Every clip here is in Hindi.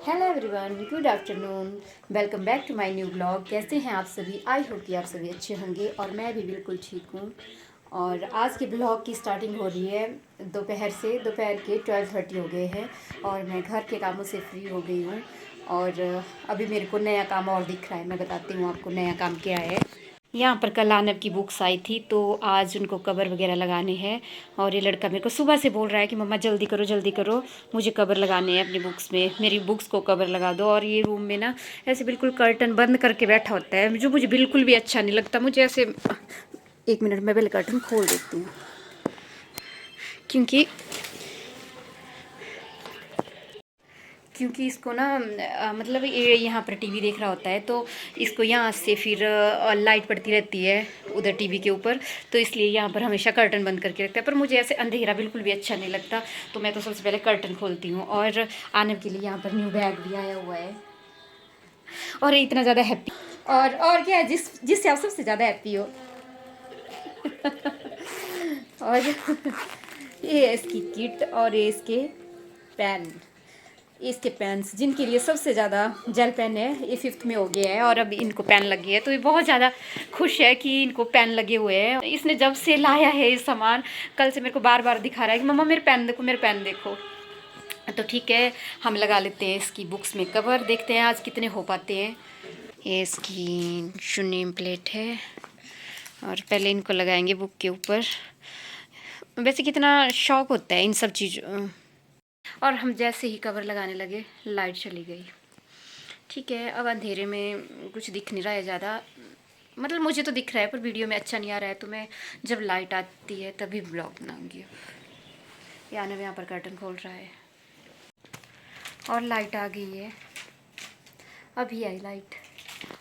Hello everyone, good afternoon. Welcome back to my new blog. कैसे हैं आप सभी? आई होप कि आप सभी अच्छे होंगे और मैं भी बिल्कुल ठीक हूँ। और आज के ब्लॉग की स्टार्टिंग हो रही है दोपहर से। दोपहर के 12:30 हो गए हैं और मैं घर के कामों से फ्री हो गई हूँ। और अभी मेरे को नया काम और दिख रहा है। मैं बताती हूँ आपको नया काम क्या है। यहाँ पर कल आनव की बुक्स आई थी तो आज उनको कवर वगैरह लगाने हैं। और ये लड़का मेरे को सुबह से बोल रहा है कि मम्मा जल्दी करो, मुझे कवर लगाने हैं अपनी बुक्स में, मेरी बुक्स को कवर लगा दो। और ये रूम में ना ऐसे बिल्कुल कर्टन बंद करके बैठा होता है, जो मुझे बिल्कुल भी अच्छा नहीं लगता। मुझे ऐसे, एक मिनट में पहले कर्टन खोल देती हूँ क्योंकि इसको ना मतलब ये यहाँ पर टीवी देख रहा होता है तो इसको यहाँ से फिर लाइट पड़ती रहती है उधर टीवी के ऊपर, तो इसलिए यहाँ पर हमेशा कर्टन बंद करके रखता है। पर मुझे ऐसे अंधेरा बिल्कुल भी अच्छा नहीं लगता, तो मैं तो सबसे पहले कर्टन खोलती हूँ। और आने के लिए यहाँ पर न्यू बैग भी आया हुआ है और इतना ज़्यादा हैप्पी। और क्या है जिससे आप सबसे ज़्यादा हैप्पी हो। और ये है इसकी किट और ये इसके पेन, इसके पेन्स जिनके लिए सबसे ज़्यादा जेल पेन है। ये 5th में हो गया है और अब इनको पेन लगी है, तो ये बहुत ज़्यादा खुश है कि इनको पेन लगे हुए हैं। इसने जब से लाया है ये सामान, कल से मेरे को बार बार दिखा रहा है कि मम्मा मेरे पेन देखो, मेरे पेन देखो। तो ठीक है, हम लगा लेते हैं इसकी बुक्स में कवर। देखते हैं आज कितने हो पाते हैं। ये इसकी जो नेम प्लेट है और पहले इनको लगाएंगे बुक के ऊपर। वैसे कितना शौक होता है इन सब चीज़ों। और हम जैसे ही कवर लगाने लगे लाइट चली गई। ठीक है, अब अंधेरे में कुछ दिख नहीं रहा है ज़्यादा, मतलब मुझे तो दिख रहा है पर वीडियो में अच्छा नहीं आ रहा है, तो मैं जब लाइट आती है तभी ब्लॉग बनाऊंगी। यानी यहाँ पर कर्टन खोल रहा है और लाइट आ गई है, अभी आई लाइट।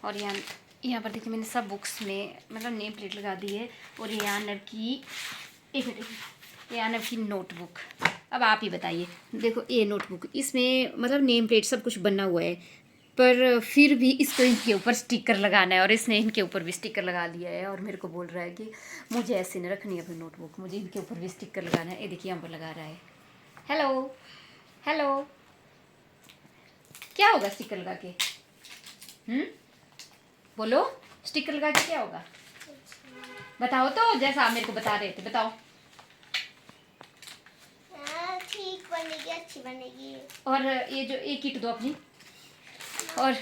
और यहाँ पर देखिए मैंने सब बुक्स में मतलब नेम प्लेट लगा दी है। और ये यानव की, एक मिनट, ये यानव की नोटबुक। अब आप ही बताइए, देखो ये नोटबुक, इसमें मतलब नेम प्लेट सब कुछ बना हुआ है, पर फिर भी इसको इनके ऊपर स्टिकर लगाना है और इसने इनके ऊपर भी स्टिकर लगा दिया है। और मेरे को बोल रहा है कि मुझे ऐसे नहीं रखनी है अपनी नोटबुक, मुझे इनके ऊपर भी स्टिकर लगाना है। ये देखिए यहाँ पर लगा रहा है। हेलो हेलो, क्या होगा स्टिकर लगा के? बोलो, स्टिकर लगा के क्या होगा? बताओ तो, जैसा आप मेरे को बता रहे थे, बताओ। ठीक बनेगी, अच्छी बनेगी। और ये जो एक किट दो अपनी। और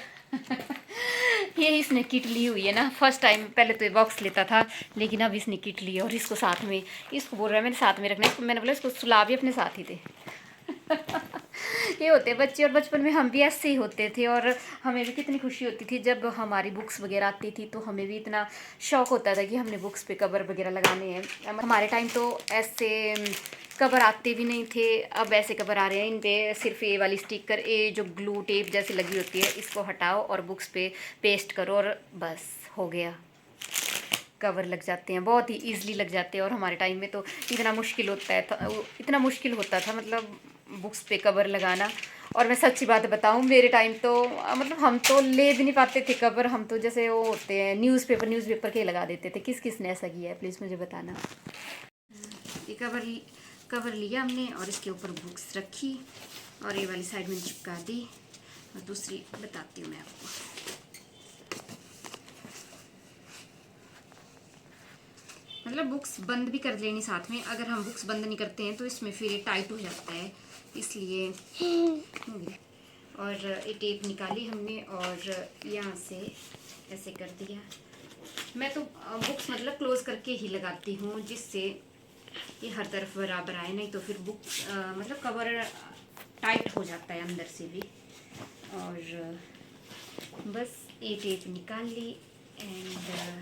ये इसने किट ली हुई है ना, फर्स्ट टाइम। पहले तो ये बॉक्स लेता था, लेकिन अब इसने किट ली और इसको साथ में, इसको बोल रहा है मेरे साथ में रखना। इसको मैंने बोला इसको सुला भी अपने साथ ही थे। ये होते हैं बच्चे, और बचपन में हम भी ऐसे ही होते थे। और हमें भी कितनी खुशी होती थी जब हमारी बुक्स वगैरह आती थी, तो हमें भी इतना शौक़ होता था कि हमने बुक्स पे कवर वगैरह लगाने हैं। हमारे टाइम तो ऐसे कवर आते भी नहीं थे, अब ऐसे कवर आ रहे हैं। इन पे सिर्फ ये वाली स्टिकर, ये जो ग्लू टेप जैसी लगी होती है, इसको हटाओ और बुक्स पे पेस्ट करो और बस हो गया, कवर लग जाते हैं। बहुत ही ईजिली लग जाते हैं। और हमारे टाइम में तो इतना मुश्किल होता था मतलब बुक्स पे कवर लगाना। और मैं सच्ची बात बताऊं, मेरे टाइम तो मतलब हम तो ले भी नहीं पाते थे कवर। हम तो जैसे वो होते हैं न्यूज़पेपर के लगा देते थे। किस ने ऐसा किया है प्लीज़ मुझे बताना। ये कवर लिया हमने और इसके ऊपर बुक्स रखी और ये वाली साइड में चिपका दी। और दूसरी बताती हूँ मैं आपको। मतलब बुक्स बंद भी कर लेनी साथ में। अगर हम बुक्स बंद नहीं करते हैं तो इसमें फिर ये टाइट हो जाता है, इसलिए। और ये टेप निकाली हमने और यहाँ से ऐसे कर दिया। मैं तो बुक्स मतलब क्लोज़ करके ही लगाती हूँ, जिससे ये हर तरफ बराबर आए, नहीं तो फिर बुक मतलब कवर टाइट हो जाता है अंदर से भी। और बस ये टेप निकाल ली एंड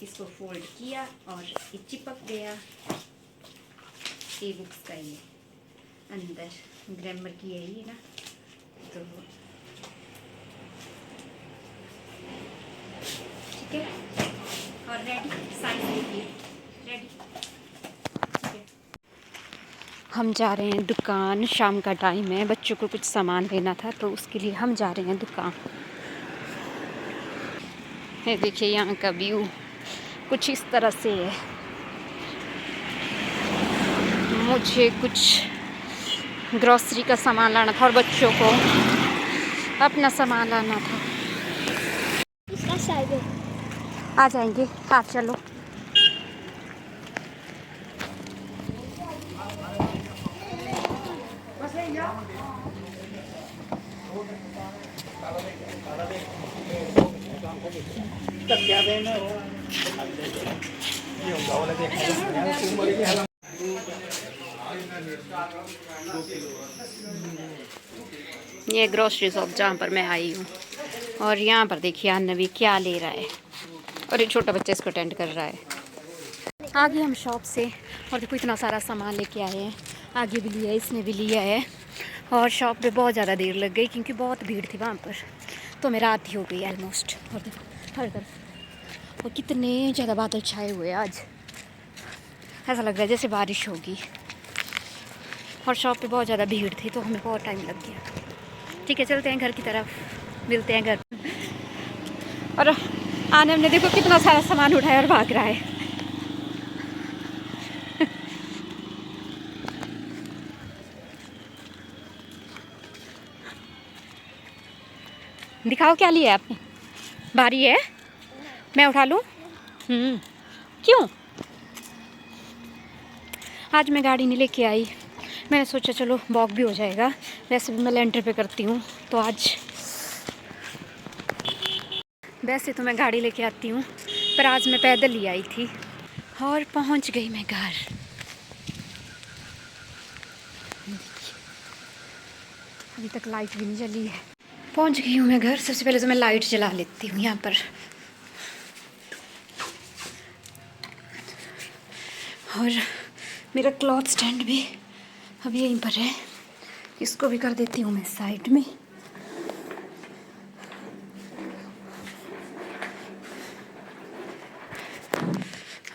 इसको फोल्ड किया और ये चिपक गया। ये बुक्स का ये अंदर ग्रामर की है ये ना, तो ठीक है। और रेडी, साइज देखिए, रेडी। ठीक है, हम जा रहे हैं दुकान। शाम का टाइम है, बच्चों को कुछ सामान लेना था तो उसके लिए हम जा रहे हैं दुकान। ये देखिए यहाँ का व्यू कुछ इस तरह से है। मुझे कुछ ग्रॉसरी का सामान लाना था और बच्चों को अपना सामान लाना था। इसका साइड आ जाएंगे, हाँ चलो। ये ग्रोसरी शॉप जहाँ पर मैं आई हूँ, और यहाँ पर देखिए अन्नवी क्या ले रहा है, और एक छोटा बच्चा इसको अटेंड कर रहा है। आ गए हम शॉप से, और देखो इतना सारा सामान लेके आए हैं। आगे भी लिया है, इसने भी लिया है, और शॉप पे बहुत ज़्यादा देर लग गई क्योंकि बहुत भीड़ थी वहाँ पर। तो मैं रात ही हो गई ऑलमोस्ट। और देखो हर तरफ, और कितने ज़्यादा बादल छाए हुए हैं आज, ऐसा लग रहा है जैसे बारिश होगी। और शॉप पे बहुत ज़्यादा भीड़ थी तो हमें बहुत टाइम लग गया। ठीक है, चलते हैं घर की तरफ, मिलते हैं घर। और आनंद ने देखो कितना सारा सामान उठाया और भाग रहा है। दिखाओ क्या लिया है आपने। भारी है, मैं उठा लूँ? क्यों? आज मैं गाड़ी नहीं लेके आई, मैंने सोचा चलो वॉक भी हो जाएगा। वैसे भी मैं लेंटर पे करती हूँ, तो आज वैसे तो मैं गाड़ी लेके आती हूँ, पर आज मैं पैदल ही आई थी। और पहुँच गई मैं घर। अभी तक लाइट भी नहीं जली है। पहुँच गई हूँ मैं घर। सबसे पहले तो मैं लाइट जला लेती हूँ यहाँ पर। और मेरा क्लॉथ स्टैंड भी अब यहीं पर है, इसको भी कर देती हूँ मैं साइड में।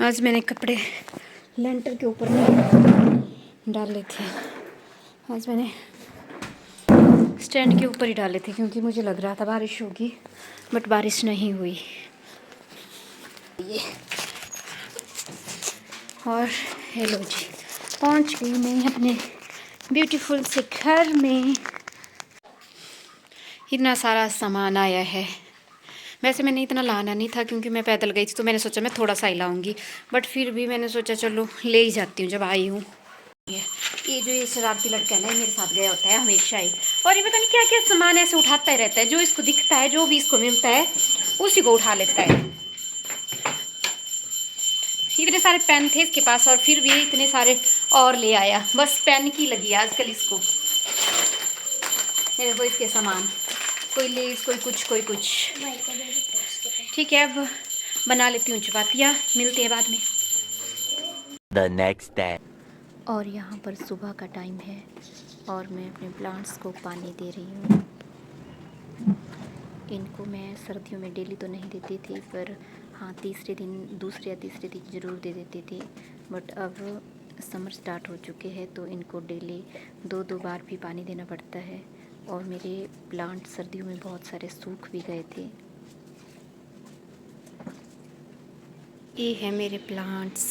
आज मैंने कपड़े लेंटर के ऊपर नहीं डाले थे, आज मैंने स्टैंड के ऊपर ही डाले थे क्योंकि मुझे लग रहा था बारिश होगी, बट बारिश नहीं हुई। ये और हेलो जी, पहुंच गई मैं अपने ब्यूटीफुल से घर में। इतना सारा सामान आया है। वैसे मैंने इतना लाना नहीं था क्योंकि मैं पैदल गई थी, तो मैंने सोचा मैं थोड़ा सा ही लाऊंगी, बट फिर भी मैंने सोचा चलो ले ही जाती हूँ जब आई हूँ। ये जो ये शरारती लड़का है ना, मेरे साथ गया होता है हमेशा ही, और ये पता नहीं क्या क्या सामान ऐसे उठाता ही रहता है। जो इसको दिखता है, जो भी इसको मिलता है उसी को उठा लेता है। इतने सारे पेन थे इसके पास, और फिर भी इतने सारे और ले आया। बस पेन की लगी है आजकल इसको। ये देखो इसके सामान, कोई लेस, कोई कुछ, कोई कुछ। ठीक है, अब बना लेती हूँ चपातियाँ, मिलते हैं बाद में। The next day. और यहाँ पर सुबह का टाइम है, और मैं अपने प्लांट्स को पानी दे रही हूँ। इनको मैं सर्दियों में डेली तो नहीं देती थी, पर हाँ तीसरे या तीसरे दिन ज़रूर दे देती थी। बट अब समर स्टार्ट हो चुके हैं तो इनको डेली 2 बार भी पानी देना पड़ता है। और मेरे प्लांट सर्दियों में बहुत सारे सूख भी गए थे। ये है मेरे प्लांट्स।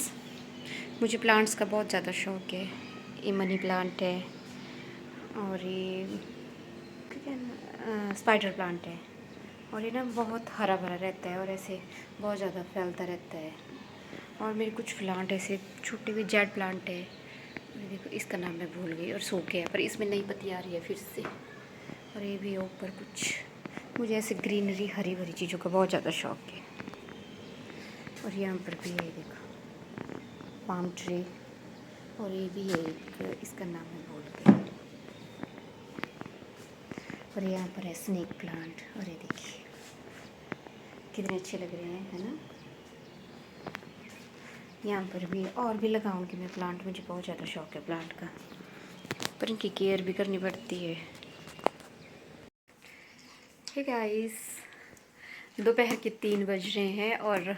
मुझे प्लांट्स का बहुत ज़्यादा शौक़ है। ये मनी प्लांट है, और ये स्पाइडर प्लांट है, और ये ना बहुत हरा भरा रहता है और ऐसे बहुत ज़्यादा फैलता रहता है। और मेरे कुछ प्लांट ऐसे छोटे भी जेड प्लांट है, देखो इसका नाम मैं भूल गई, और सूखे है, पर इसमें नई पत्ती आ रही है फिर से। और ये भी ऊपर कुछ, मुझे ऐसे ग्रीनरी हरी भरी चीज़ों का बहुत ज़्यादा शौक़ है। और यहाँ पर भी है देखो पाम ट्री, और ये भी है एक, इसका नाम मैं भूल गई। और यहाँ पर है स्नेक प्लांट, और ये देखिए कितने अच्छे लग रहे हैं, है ना। यहाँ पर भी और भी लगाऊंगी मैं प्लांट, मुझे बहुत ज़्यादा शौक़ है प्लांट का, पर इनकी केयर भी करनी पड़ती है। हे गाइस, दोपहर के 3 बज रहे हैं और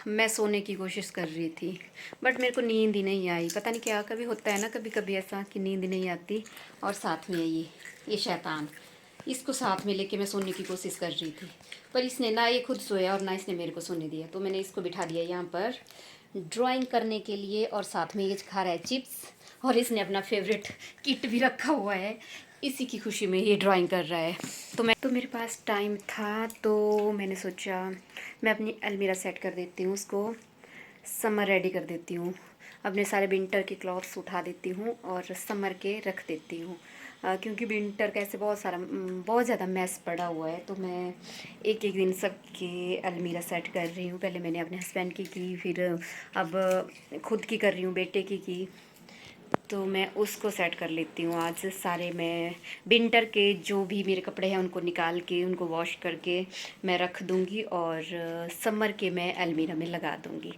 मैं सोने की कोशिश कर रही थी, बट मेरे को नींद ही नहीं आई। पता नहीं क्या, कभी होता है ना कभी कभी ऐसा कि नींद नहीं आती। और साथ में ये शैतान, इसको साथ में लेके मैं सोने की कोशिश कर रही थी, पर इसने ना ये खुद सोया और ना इसने मेरे को सोने दिया। तो मैंने इसको बिठा दिया यहाँ पर ड्राइंग करने के लिए, और साथ में ये खा रहा है चिप्स, और इसने अपना फेवरेट किट भी रखा हुआ है, इसी की खुशी में ये ड्राइंग कर रहा है। तो मेरे पास टाइम था तो मैंने सोचा मैं अपनी अलमीरा सेट कर देती हूँ, उसको समर रेडी कर देती हूँ। अपने सारे विंटर के क्लॉथ्स उठा देती हूँ और समर के रख देती हूँ, क्योंकि विंटर का ऐसे बहुत ज़्यादा मैस पड़ा हुआ है। तो मैं एक एक दिन सबके अलमीरा सेट कर रही हूँ। पहले मैंने अपने हस्बैंड की फिर अब खुद की कर रही हूँ, बेटे की। तो मैं उसको सेट कर लेती हूँ आज सारे। मैं विंटर के जो भी मेरे कपड़े हैं उनको निकाल के उनको वॉश करके मैं रख दूँगी और समर के मैं अलमीरा में लगा दूँगी,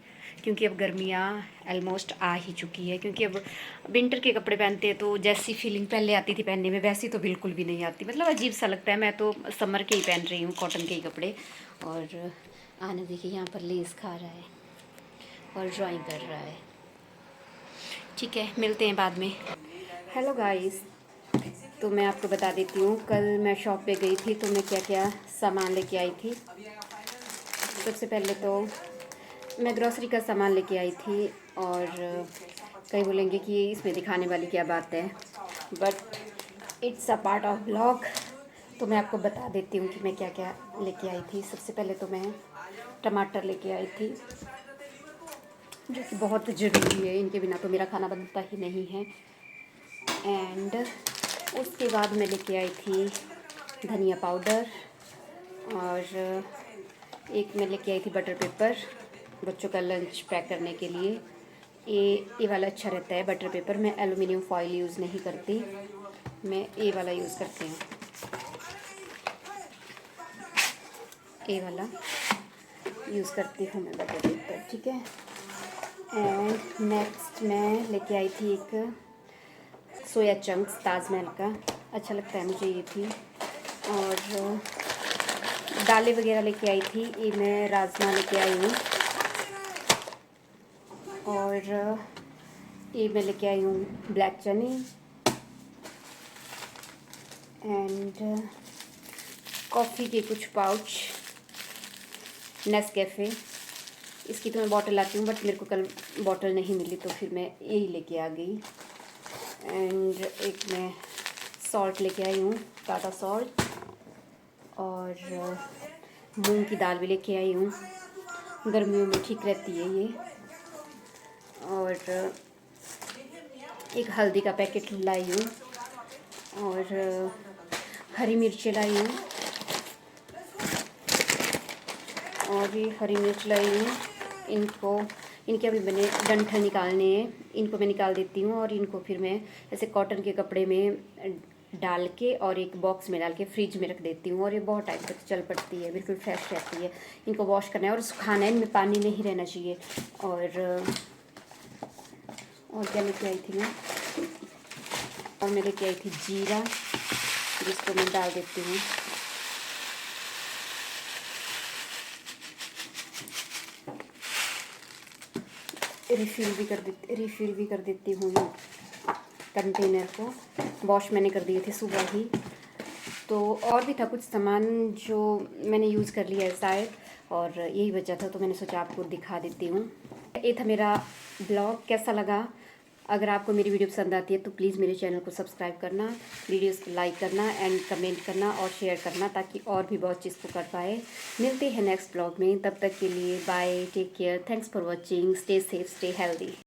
क्योंकि अब गर्मियाँ ऑलमोस्ट आ ही चुकी है। क्योंकि अब विंटर के कपड़े पहनते हैं तो जैसी फीलिंग पहले आती थी पहनने में वैसी तो बिल्कुल भी नहीं आती, मतलब अजीब सा लगता है। मैं तो समर के ही पहन रही हूँ, कॉटन के ही कपड़े। और आने देखिए यहाँ पर लेस खा रहा है और ड्राइंग कर रहा है। ठीक है, मिलते हैं बाद में। हेलो गाइस, तो मैं आपको बता देती हूँ कल मैं शॉप पे गई थी तो मैं क्या क्या सामान लेके आई थी। सबसे पहले तो मैं ग्रॉसरी का सामान लेके आई थी, और कई बोलेंगे कि इसमें दिखाने वाली क्या बात है, but it's a part of blog. तो मैं आपको बता देती हूँ कि मैं क्या क्या लेके आई थी। सबसे पहले तो मैं टमाटर लेके आई थी, जो कि बहुत ज़रूरी है, इनके बिना तो मेरा खाना बनता ही नहीं है। एंड उसके बाद मैं लेके आई थी धनिया पाउडर, और एक मैं लेके आई थी बटर पेपर बच्चों का लंच पैक करने के लिए। ये वाला अच्छा रहता है बटर पेपर। मैं एलुमिनियम फॉइल यूज़ नहीं करती, मैं ये वाला यूज़ करती हूँ, ये वाला यूज़ करती हूँ मैं बटर पेपर। ठीक है। एंड नेक्स्ट मैं लेके आई थी एक सोया चंक्स ताजमहल का, अच्छा लगता है मुझे ये भी। और दालें वगैरह लेके आई थी, ये मैं राजमा लेके आई हूँ, और ये मैं लेके आई हूँ ब्लैक चने। एंड कॉफ़ी के कुछ पाउच नेस्कैफ़े, इसकी तो मैं बॉटल लाती हूँ बट मेरे को कल बॉटल नहीं मिली तो फिर मैं यही लेके आ गई। एंड एक मैं सॉल्ट लेके आई हूँ, टाटा सॉल्ट, और मूंग की दाल भी लेके आई हूँ, गर्मियों में ठीक रहती है ये। और एक हल्दी का पैकेट लाई हूँ, और हरी मिर्ची लाई हूँ, और ये हरी मिर्च लाई हूँ। इनके अभी मैंने डंठल निकालने हैं, इनको मैं निकाल देती हूँ, और इनको फिर मैं ऐसे कॉटन के कपड़े में डाल के और एक बॉक्स में डाल के फ्रिज में रख देती हूँ, और ये बहुत टाइम तक चल पड़ती है, बिल्कुल फ्रेश रहती है। इनको वॉश करना है और सुखाना है, इनमें पानी नहीं रहना चाहिए। और क्या लेके आई थी मैं, और मैं लेके आई थी जीरा, जिसको मैं डाल देती हूँ। रिफ़िल भी कर देती हूँ कंटेनर को। वॉश मैंने कर दिए थे सुबह ही। तो और भी था कुछ सामान जो मैंने यूज़ कर लिया है शायद, और यही बचा था तो मैंने सोचा आपको दिखा देती हूँ। ये था मेरा ब्लॉग। कैसा लगा? अगर आपको मेरी वीडियो पसंद आती है तो प्लीज़ मेरे चैनल को सब्सक्राइब करना, वीडियोस को लाइक करना एंड कमेंट करना और शेयर करना, ताकि और भी बहुत चीज़ को कर पाए। मिलते हैं नेक्स्ट ब्लॉग में, तब तक के लिए bye, take care, thanks for watching, stay safe, stay healthy.